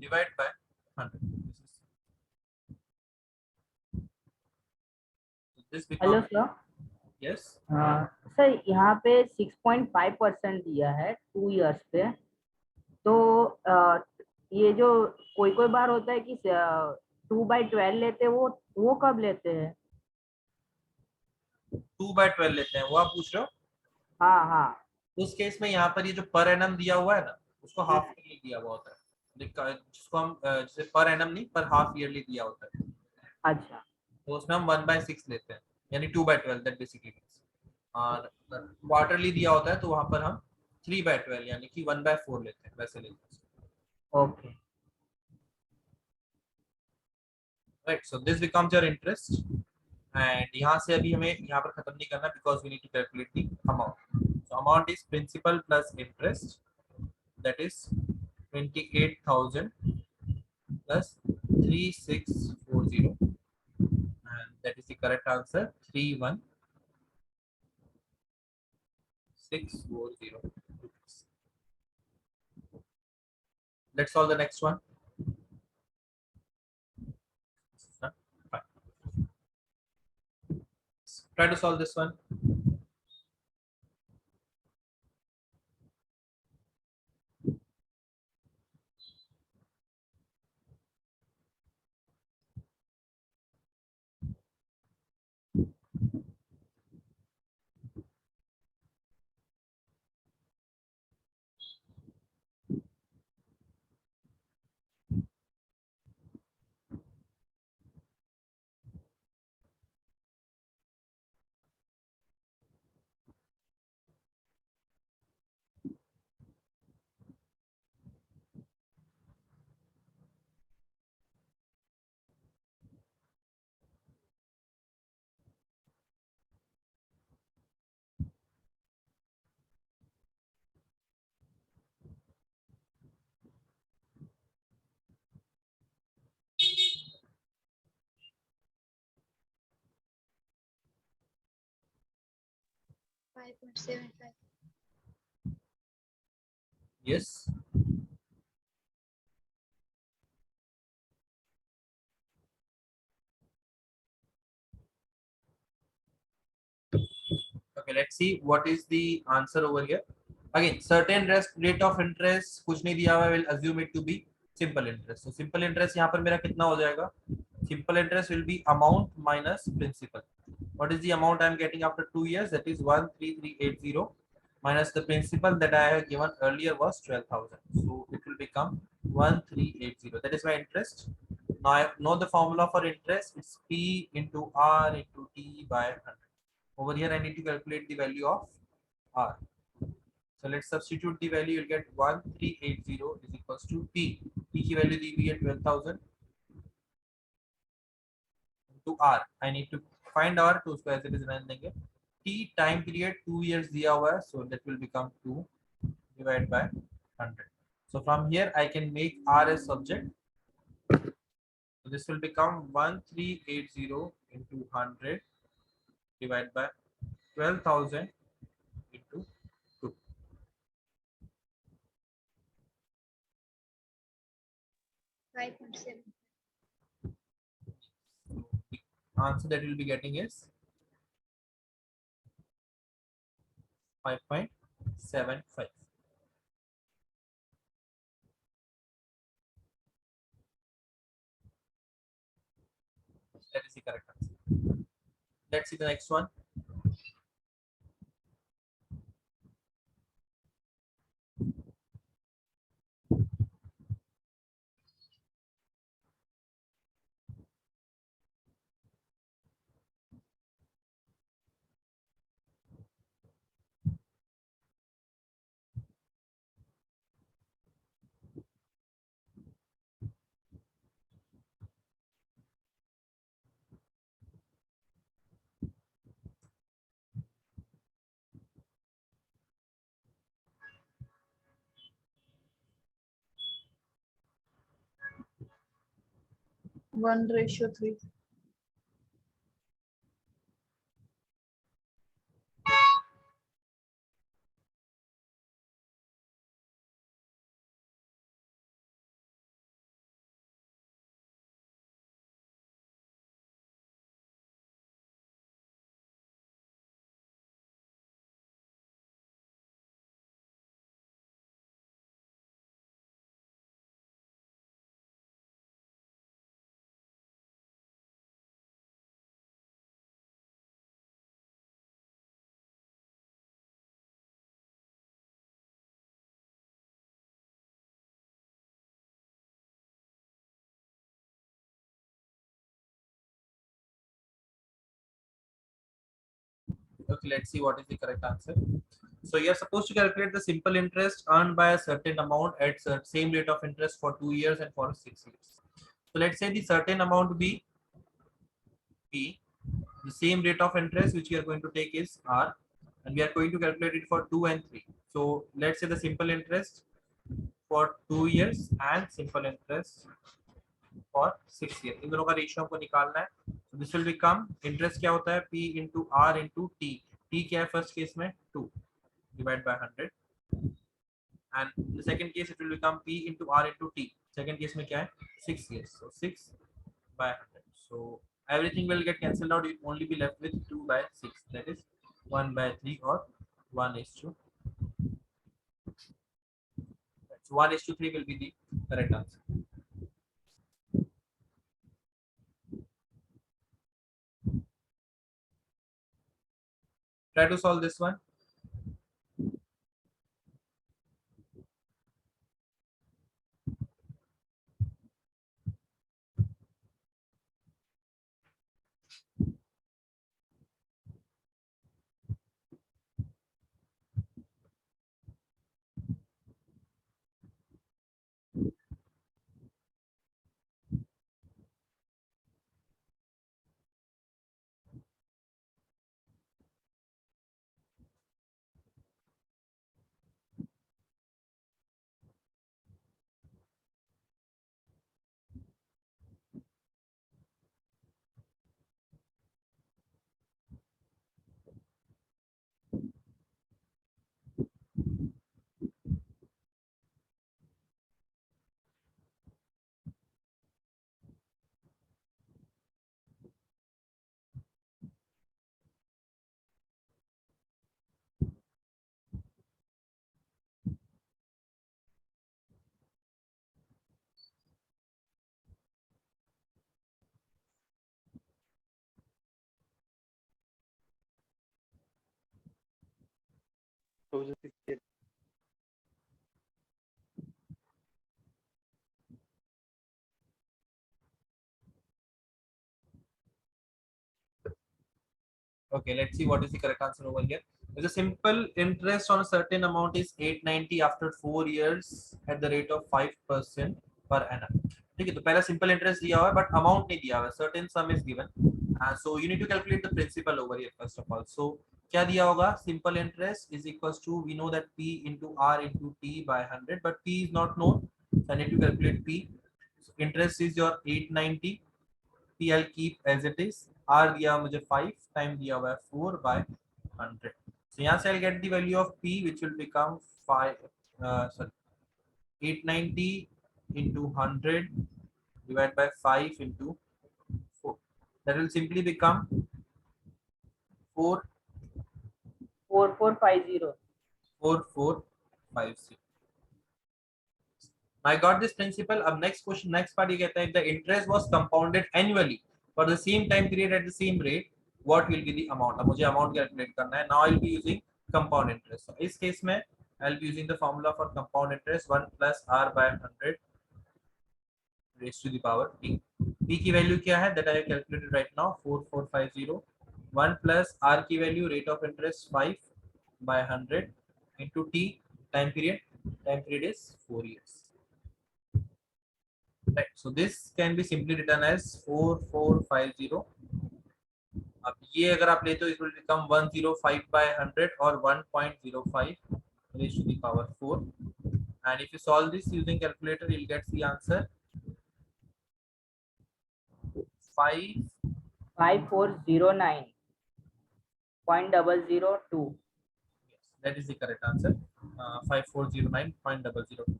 divided by 100. This hello becomes sir. yes. Sir यहाँ पे 6.5% दिया है 2 years पे, तो ये जो कोई कोई बार होता है कि 2/12 लेते हैं, वो कब लेते हैं? 2/12 लेते हैं वो आप पूछ रहे हो? हाँ हाँ. उस केस में यहाँ पर ये जो पर एनम दिया हुआ है ना, उसको हाफ ईयरली दिया हुआ होता है, जिसको हम जैसे पर एनम नहीं पर हाफ ईयरली दिया होता है. अच्छा. तो उसमें हम 1/6 लेते हैं, यानी 2/12 दैट बेसिकली. और क्वार्टरली दिया होता है तो वहां पर हम 3/12 यानी कि 1/4 लेते हैं, वैसे लेते हैं. Okay. Right, so this becomes your interest. And यहाँ से अभी हमें यहाँ पर खत्म नहीं करना because we need to calculate the amount. So amount is principal plus interest, that is 28,000 plus 3640, and that is the correct answer, 31 640 rupees. Let's solve the next one. Fine. Try to solve this one. Five point seven five. Yes. Okay, let's see what is the answer over here. Again, certain rate of interest कुछ नहीं दिया हुआ है, will assume it to be simple interest. So simple interest यहाँ पर मेरा कितना हो जाएगा? Simple interest will be amount minus principal. What is the amount I am getting after 2 years? That is 13380 minus the principal that I have given earlier was 12,000. So it will become 1380. That is my interest. Now I know the formula for interest. It's P into R into T by 100. Over here I need to calculate the value of R. So let's substitute the value. You'll get 1380 is equals to P. P की value दी हुई है 12,000 into R. I need to find R, तो उसको ऐसे design देंगे. T time period 2 years दिया हुआ है, so that will become 2 divided by 100. So from here I can make R as subject. So this will become 1380 into 100 divided by 12,000 into 2. Five point seven. The answer that you'll be getting is 5.75. That is the correct answer. Let's see the next one. One ratio 3. Okay, let's see what is the correct answer. So you're supposed to calculate the simple interest earned by a certain amount at same rate of interest for 2 years and for 6 years. So let's say the certain amount be P, the same rate of interest which we are going to take is R, and we are going to calculate it for 2 and 3. So let's say the simple interest for 2 years and simple interest for 6 years. इन दोनों का ratio हमको निकालना है. So this will become interest क्या होता है P into R into T. T क्या है फर्स्ट केस में 2. divide by 100, and in the second case it will become P into R into T. Second case में क्या है 6 years, so 6 by 100. So everything will get cancelled out. You only be left with 2 by 6. That is 1 by 3 or 1 is to. So 1 is to 3 will be the correct answer. Try to solve this one. Okay, let's see what is the correct answer over here. The simple interest on a certain amount is 890 after 4 years at the rate of 5% per annum. ठीक है, तो पहला simple interest दिया हुआ है but amount नहीं दिया हुआ है. Certain sum is given. So you need to calculate the principal over here first of all. So क्या दिया होगा? Simple interest is equals to, we know that P into R into T by 100, but P is not known. So I need to calculate P. So interest is your 890. P I'll keep as it is. R दिया मुझे 5 time दिया हुआ है 4 by 100. So यहाँ से I'll get the value of P which will become 890 into 100 divided by 5 into 4. That will simply become 4 4450. 4450. I got this principle. अब next question, next part ये कहता है if the interest was compounded annually for the same time period at the same rate, what will be the amount? अब मुझे amount calculate करना है. Now I'll be using compound interest. So इस case में I'll be using the formula for compound interest 1 plus R by 100 raised to the power P. P की value क्या है? That I have calculated right now 4450. 1 plus R की value rate of interest 5 by 100 into T time period. Time period is 4 years. Right, so this can be simply written as 4450. अब ये अगर आप लेते हो it will become 105 by 100 or 1.05 raised to the power 4, and if you solve this using calculator you'll get the answer 5. 5409.002. Yes, that is the correct answer. 5409.002.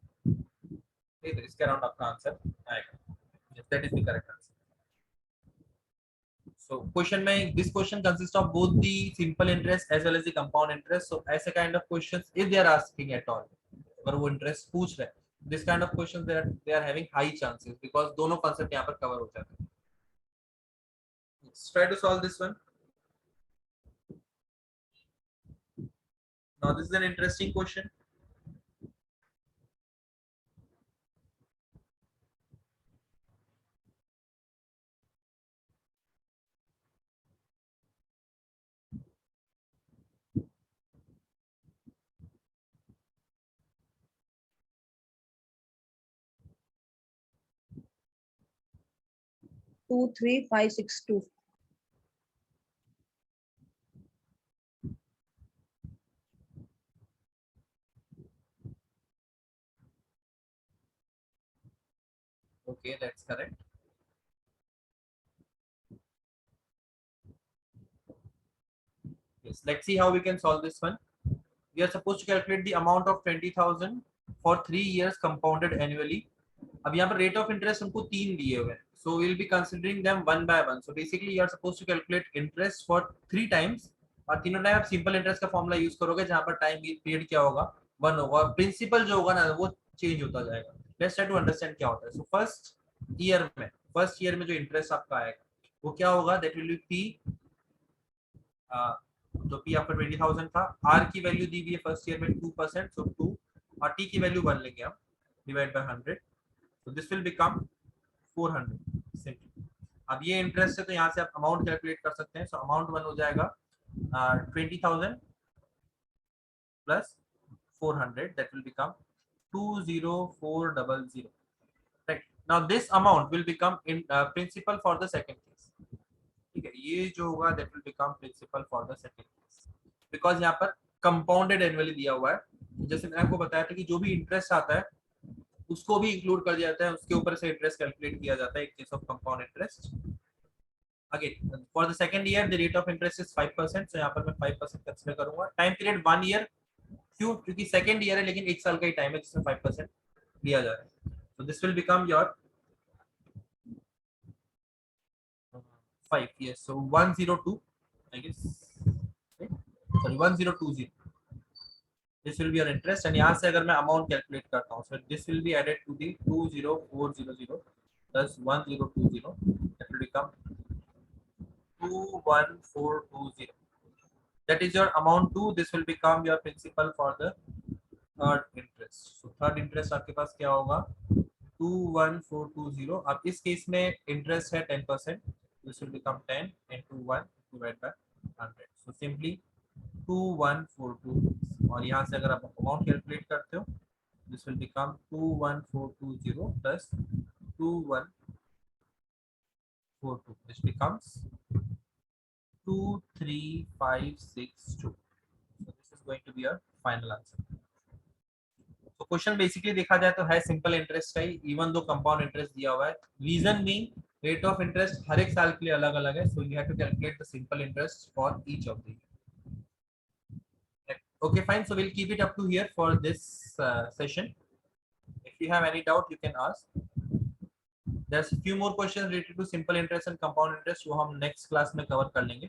Okay, तो इसके around आपका answer आएगा. Yes, that is the correct answer. So question में this question consists of both the simple interest as well as the compound interest. So ऐसे kind of questions if they are asking at all, अगर वो interest पूछ रहे हैं, this kind of questions they are having high chances because दोनों concept यहाँ पर cover हो जाते हैं. Let's try to solve this one. Now this is an interesting question. Two three five six two. Okay, that's correct. Yes, let's see how we can solve this one. we are supposed to calculate the amount of 20,000 for 3 years compounded annually. अब यहाँ पर rate of interest हमको 3 दिए हुए हैं, so we'll be considering them one by one. So basically you are supposed to calculate interest for 3 times, और तीनों time आप सिंपल इंटरेस्ट का फॉर्मूला यूज करोगे जहाँ पर टाइम पीरियड क्या होगा 1 होगा, प्रिंसिपल जो होगा ना वो चेंज होता जाएगा. लेट्स ट्राई टू अंडरस्टैंड क्या होता है. सो फर्स्ट ईयर में जो इंटरेस्ट आपका आएगा वो क्या होगा, दैट विल बी पी. तो पी आपका 20,000 था, आर की वैल्यू दी हुई है फर्स्ट ईयर में 2%, सो 2, और टी की वैल्यू 1 लेंगे हम, divide by 100, so this will become 400 simply. अब ये इंटरेस्ट है तो यहाँ से आप अमाउंट कैलकुलेट कर सकते हैं. सो अमाउंट 1 हो जाएगा 20,000 plus 400, that will become 20400. Right, now this amount will become in principal for the second case. ठीक है, ये जो होगा that will become principal for the second case, because यहाँ पर कंपाउंडेड एनुअली दिया हुआ है. जैसे मैंने आपको बताया था कि जो भी इंटरेस्ट आता है उसको भी इंक्लूड कर दिया जाता है, उसके ऊपर से इंटरेस्ट कैलकुलेट किया जाता है in case of compound interest. Again for the second year the rate of interest is 5%, सो यहाँ पर मैं 5% कंसीडर करूंगा. टाइम पीरियड 1 ईयर, क्यों, क्योंकि सेकंड ईयर है लेकिन 1 साल का ही टाइम है जिसमें 5% दिया जा रहा है. So this will become your 5 years, so 102 I guess, sorry 1020, this will be your interest. and यहाँ से अगर मैं अमाउंट कैलकुलेट करता हूँ, so this will be added to the 20400 plus 1020, that will become 21420. that is your amount 2. this will become your principal for the third interest. so third interest आपके पास क्या होगा 21420. अब इस केस में इंटरेस्ट है 10%, this will become 10 into 1 divided by 100, so simply 2142. और यहाँ से अगर आप अमाउंट कैलकुलेट करते हो, this will become 21420 plus 2142, which becomes 23562. so this is going to be your final answer. तो क्वेश्चन बेसिकली देखा जाए तो है सिंपल इंटरेस्ट का ही, इवन दो कंपाउंड इंटरेस्ट दिया हुआ है. Reason being rate of interest हर एक साल के लिए अलग अलग है, so you have to calculate the simple interest for each of the. Okay, fine. So we'll keep it up to here for this session. If you have any doubt, you can ask. There's a few more questions related to simple interest and compound interest, वो हम next class में cover कर लेंगे.